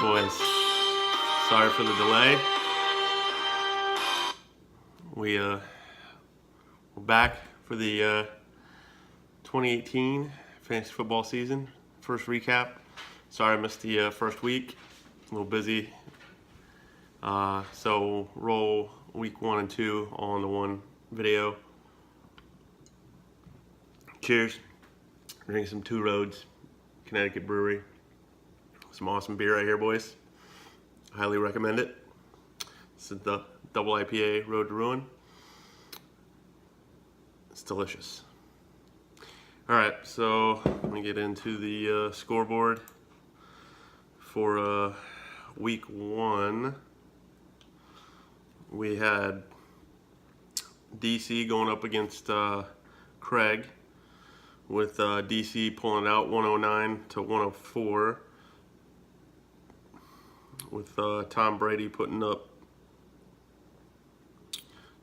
boys. Sorry for the delay. We're back for the 2018 fantasy football season. First recap. Sorry I missed the first week. A little busy. So roll week 1 and 2 all into one video. Cheers. Drinking some Two Roads, Connecticut brewery. Some awesome beer right here, boys. Highly recommend it. This is the double IPA Road to Ruin. It's delicious. All right, so let me get into the scoreboard for week 1. We had DC going up against Craig, with DC pulling out 109 to 104, with Tom Brady putting up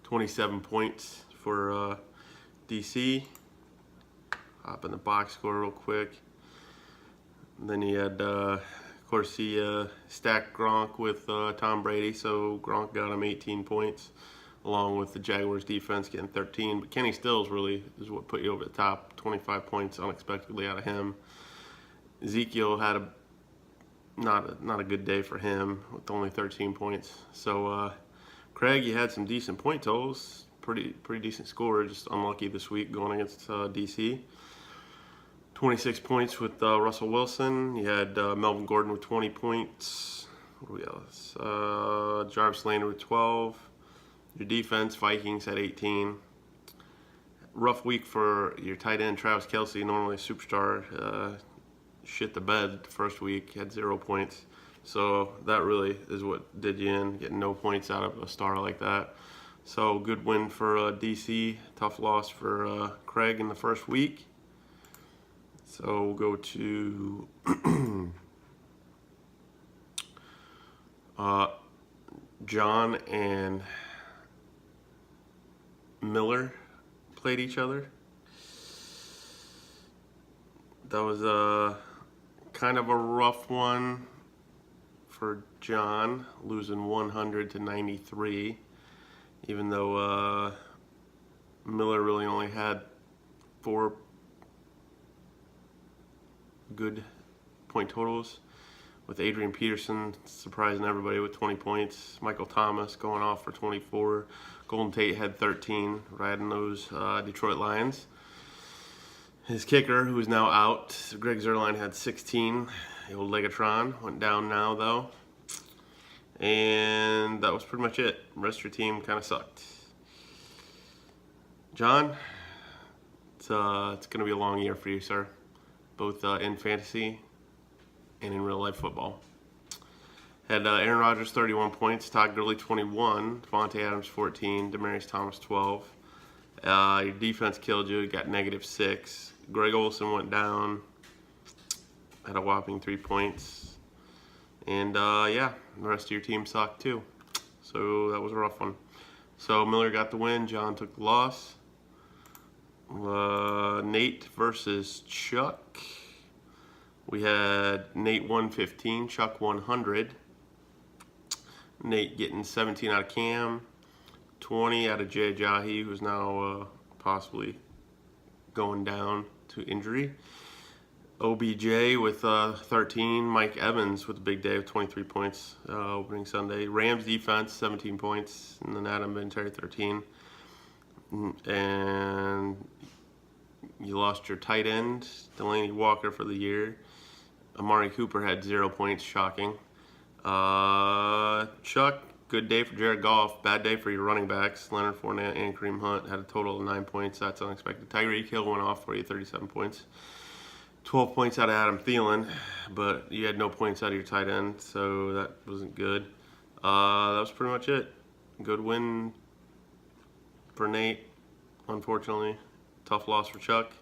27 points for DC. Hop in the box score real quick. And then he had, of course, he stacked Gronk with Tom Brady, so Gronk got him 18 points, along with the Jaguars defense getting 13. But Kenny Stills really is what put you over the top. 25 points unexpectedly out of him. Ezekiel had not a good day for him with only 13 points. So Craig, you had some decent point totals, pretty decent score. Just unlucky this week going against DC. 26 points with Russell Wilson. You had Melvin Gordon with 20 points. What do we else? Jarvis Landry with 12. Your defense, Vikings had 18. Rough week for your tight end, Travis Kelce, normally a superstar. Shit the bed the first week, had 0 points. So that really is what did you in, getting no points out of a star like that. So good win for DC, tough loss for Craig in the first week. So we'll go to John and Miller played each other. That was kind of a rough one for John, losing 100 to 93, even though Miller really only had 4 good point totals, with Adrian Peterson surprising everybody with 20 points, Michael Thomas going off for 24, Golden Tate had 13, riding those Detroit Lions. His kicker, who is now out, Greg Zuerlein, had 16. The old Legatron went down now, though. And that was pretty much it. The rest of your team kind of sucked. John, it's going to be a long year for you, sir, both in fantasy and in real life football. Had Aaron Rodgers 31 points, Todd Gurley 21, Devontae Adams 14, Demaryius Thomas 12. Your defense killed you, got -6. Greg Olsen went down, had a whopping 3 points. And yeah, the rest of your team sucked too. So that was a rough one. So Miller got the win, John took the loss. Nate versus Chuck. We had Nate 115, Chuck 100. Nate getting 17 out of Cam, 20 out of Jay Ajayi, who's now possibly going down to injury. OBJ with 13. Mike Evans with a big day with 23 points opening Sunday. Rams defense 17 points, and then Adam Vinatieri 13. And you lost your tight end, Delaney Walker, for the year. Amari Cooper had 0 points, shocking. Chuck, good day for Jared Goff, bad day for your running backs. Leonard Fournette and Kareem Hunt had a total of 9 points. That's unexpected. Tyreek Hill went off for you, 37 points. 12 points out of Adam Thielen, but you had no points out of your tight end, so that wasn't good. That was pretty much it. Good win for Nate, unfortunately. Tough loss for Chuck.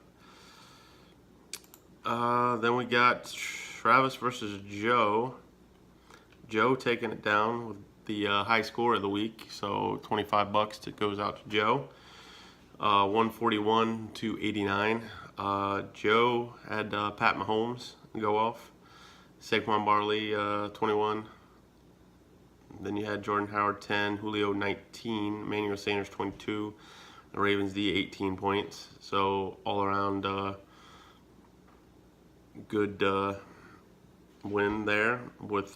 Then we got Travis versus Joe. Joe taking it down with the high score of the week, so $25 goes out to Joe. 141 to 89. Joe had Pat Mahomes go off, Saquon Barkley 21. Then you had Jordan Howard 10, Julio 19, Emmanuel Sanders 22, the Ravens D 18 points. So all around good win there. With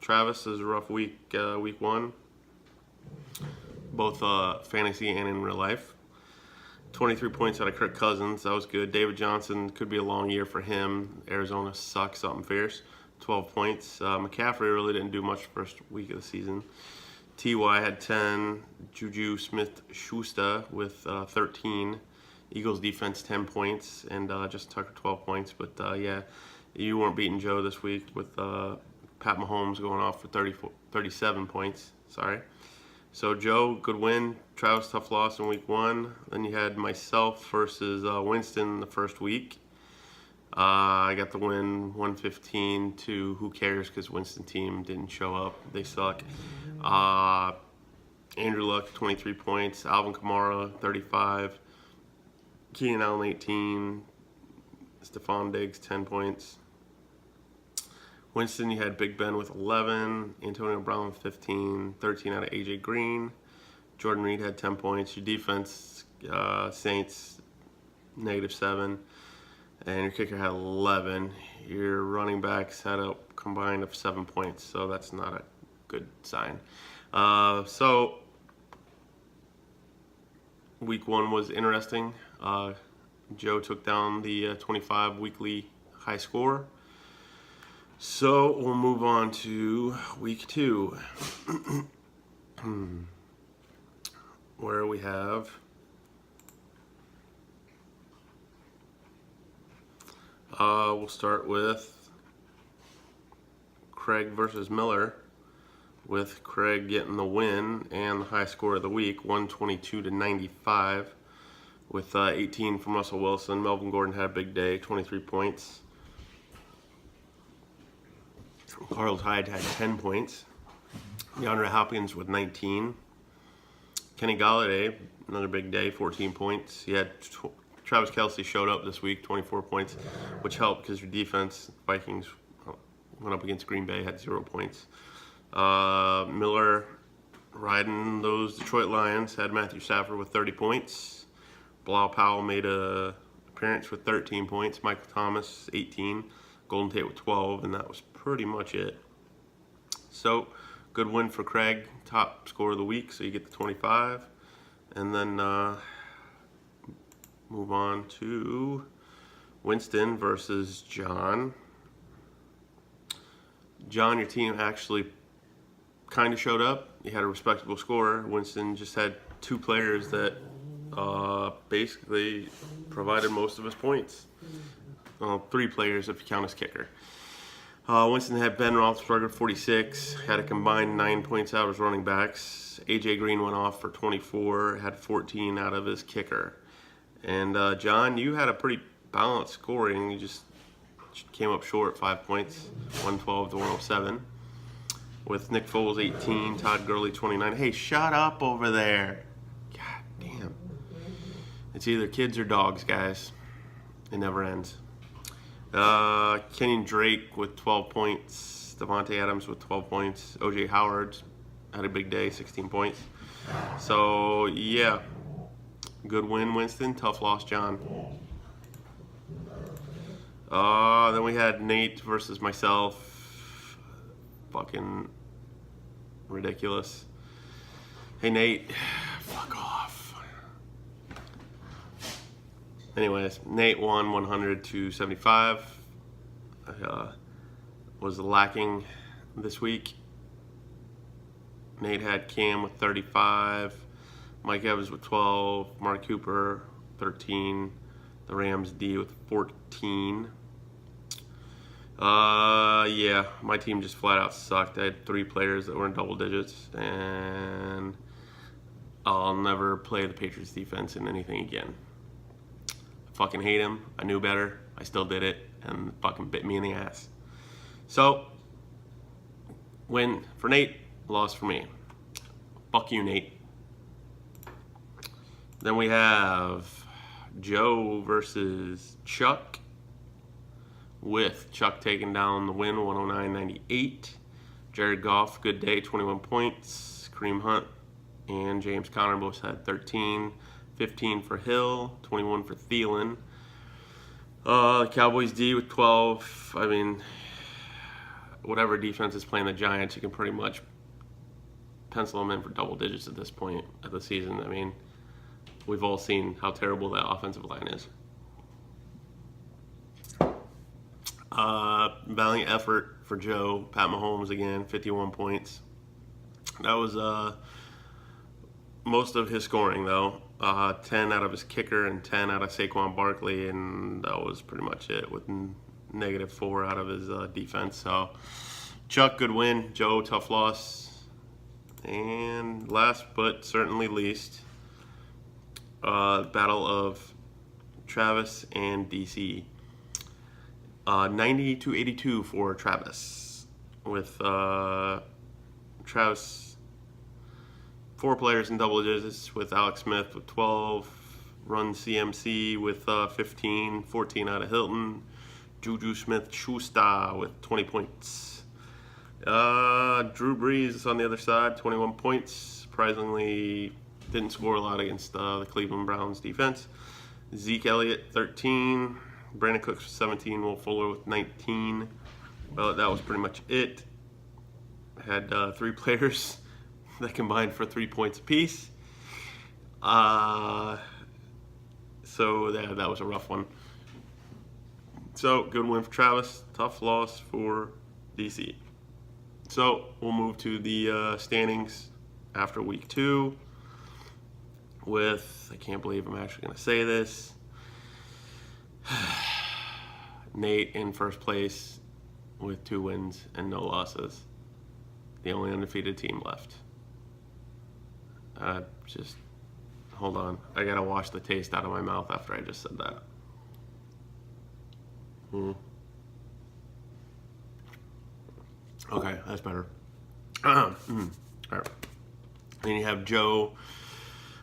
Travis, is a rough week, week 1, both fantasy and in real life. 23 points out of Kirk Cousins, that was good. David Johnson, could be a long year for him. Arizona sucks, something fierce. 12 points. McCaffrey really didn't do much first week of the season. T.Y. had 10. Juju Smith-Schuster with 13. Eagles defense 10 points. And Justin Tucker 12 points. But yeah, you weren't beating Joe this week with Pat Mahomes going off for 37 points. Sorry. So Joe, good win. Travis, tough loss in week 1. Then you had myself versus Winston the first week. I got the win 115 to who cares, because Winston team didn't show up. They suck. Andrew Luck 23 points. Alvin Kamara 35. Keenan Allen 18. Stephon Diggs 10 points. Winston, you had Big Ben with 11. Antonio Brown with 15. 13 out of AJ Green. Jordan Reed had 10 points. Your defense, Saints, -7. And your kicker had 11. Your running backs had a combined of 7 points, so that's not a good sign. So week 1 was interesting. Joe took down the 25 weekly high score. So we'll move on to week 2, where we have we'll start with Craig versus Miller, with Craig getting the win and the high score of the week, 122 to 95, with 18 from Russell Wilson. Melvin Gordon had a big day, 23 points. Carlos Hyde had 10 points. DeAndre Hopkins with 19. Kenny Golladay, another big day, 14 points. He had Travis Kelce showed up this week, 24 points, which helped because your defense, Vikings, went up against Green Bay, had 0 points. Miller, riding those Detroit Lions, had Matthew Stafford with 30 points. Bilal Powell made an appearance with 13 points. Michael Thomas, 18. Golden Tate with 12, and that was pretty much it. So, good win for Craig, top score of the week, so you get the 25. And then move on to Winston versus John. John, your team actually kind of showed up. You had a respectable score. Winston just had 2 players that basically provided most of his points. 3 players if you count his kicker. Winston had Ben Roethlisberger 46, had a combined 9 points out of his running backs. AJ Green went off for 24, had 14 out of his kicker. And John, you had a pretty balanced scoring. You just came up short 5 points, 112 to 107. With Nick Foles 18, Todd Gurley 29. Hey, shut up over there. God damn. It's either kids or dogs, guys. It never ends. Kenyon Drake with 12 points. Devontae Adams with 12 points. O.J. Howard had a big day, 16 points. So, yeah. Good win, Winston. Tough loss, John. Then we had Nate versus myself. Fucking ridiculous. Hey, Nate. Fuck off. Anyways, Nate won 100 to 75. Was lacking this week. Nate had Cam with 35. Mike Evans with 12. Mark Cooper 13. The Rams D with 14. Yeah, my team just flat out sucked. I had 3 players that were in double digits, and I'll never play the Patriots defense in anything again. I fucking hate him. I knew better. I still did it, and fucking bit me in the ass. So, win for Nate, loss for me. Fuck you, Nate. Then we have Joe versus Chuck. with Chuck taking down the win, 109-98. Jared Goff, good day, 21 points. Kareem Hunt and James Conner both had 13. 15 for Hill, 21 for Thielen. The Cowboys D with 12. I mean, whatever defense is playing the Giants, you can pretty much pencil them in for double digits at this point of the season. I mean, we've all seen how terrible that offensive line is. Valiant effort for Joe. Pat Mahomes again, 51 points. That was most of his scoring, though. 10 out of his kicker and 10 out of Saquon Barkley, and that was pretty much it, with -4 out of his defense. So, Chuck, good win. Joe, tough loss. And last but certainly least, battle of Travis and DC. 90-82 for Travis, with Travis 4 players in double digits, with Alex Smith with 12, Run CMC with 15, 14 out of Hilton, Juju Smith-Schuster with 20 points. Drew Brees on the other side, 21 points. Surprisingly, didn't score a lot against the Cleveland Browns defense. Zeke Elliott, 13. Brandon Cooks with 17. Will Fuller with 19. Well, that was pretty much it. Had 3 players that combined for 3 points apiece. So that was a rough one. So, good win for Travis. Tough loss for DC. So, we'll move to the standings after week 2 with, I can't believe I'm actually going to say this, Nate in first place with 2 wins and no losses. The only undefeated team left. Just hold on. I gotta wash the taste out of my mouth after I just said that. Okay, that's better. All right. Then you have Joe,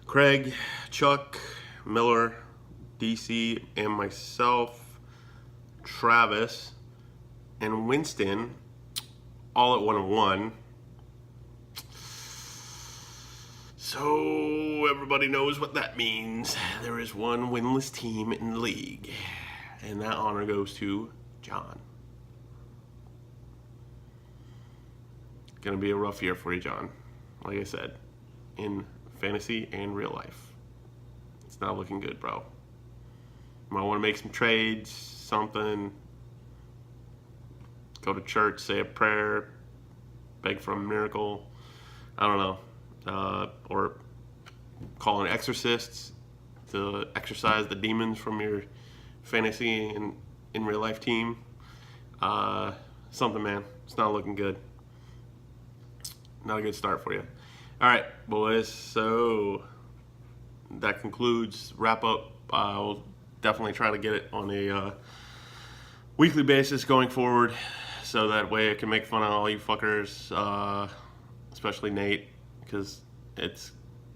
Craig, Chuck, Miller, DC, and myself, Travis, and Winston, all at 1-1. So everybody knows what that means. There is one winless team in the league, and that honor goes to John. Gonna be a rough year for you, John. Like I said, in fantasy and real life, it's not looking good, bro. Might want to make some trades, something. Go to church, say a prayer, beg for a miracle. I don't know. Or call in exorcists to exorcise the demons from your fantasy and in real life team. Something, man. It's not looking good. Not a good start for you. All right, boys. So that concludes wrap up. I'll definitely try to get it on a weekly basis going forward, so that way I can make fun of all you fuckers, especially Nate, because this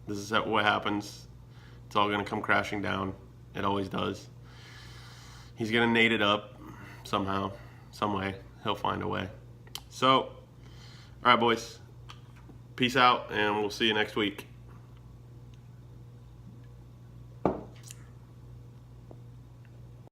is what happens. It's all gonna come crashing down. It always does. He's gonna Nate it up somehow, some way. He'll find a way. So, all right, boys. Peace out, and we'll see you next week.